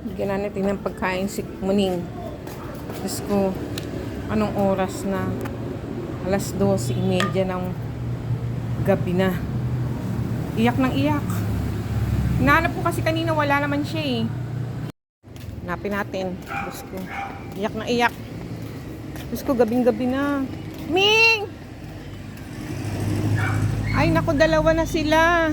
Bigyan na natin ng pagkain si Muning. Diyos ko, anong oras na? 12:30 ng gabi na. Iyak ng iyak. Hinahanap ko kasi kanina, wala naman siya eh. Hanapin natin. Diyos ko, iyak na iyak. Diyos ko, gabing-gabi na. Ming! Ay, naku, dalawa na sila.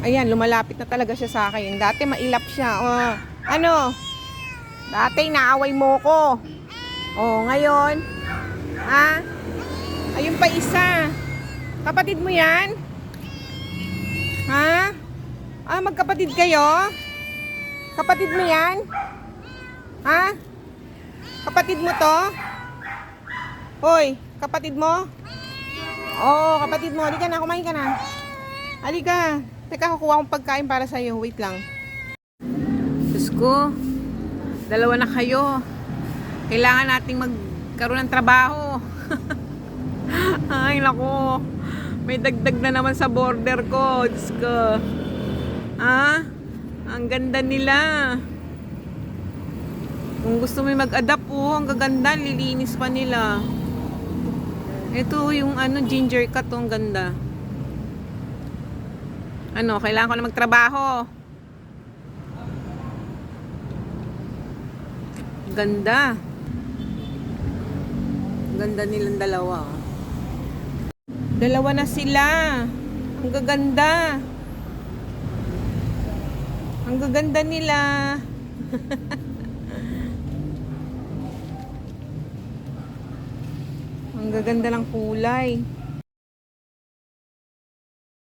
Ayan, lumalapit na talaga siya sa akin. Dati mailap siya. Oh, ano? Dati inaaway mo ko. Oh, ngayon? Ha? Ayun pa isa. Kapatid mo yan? Ha? Ah, magkapatid kayo? Kapatid mo yan? Ha? Kapatid mo to? Hoy, kapatid mo? Oh, kapatid mo. Halika na, kumain ka na. Halika. Teka, kukuha akong pagkain para sa'yo. Wait lang. Diyos ko, dalawa na kayo. Kailangan nating magkaroon ng trabaho. Ay, naku. May dagdag na naman sa border ko. Diyos ko. Ah, ang ganda nila. Kung gusto mo mag-adapt, ang gaganda. Lilinis pa nila. Ito yung ginger cut. Ang ganda. Kailangan ko na magtrabaho. Ganda. Ganda nilang dalawa. Dalawa na sila. Ang gaganda. Ang gaganda nila. Ang gaganda ng kulay.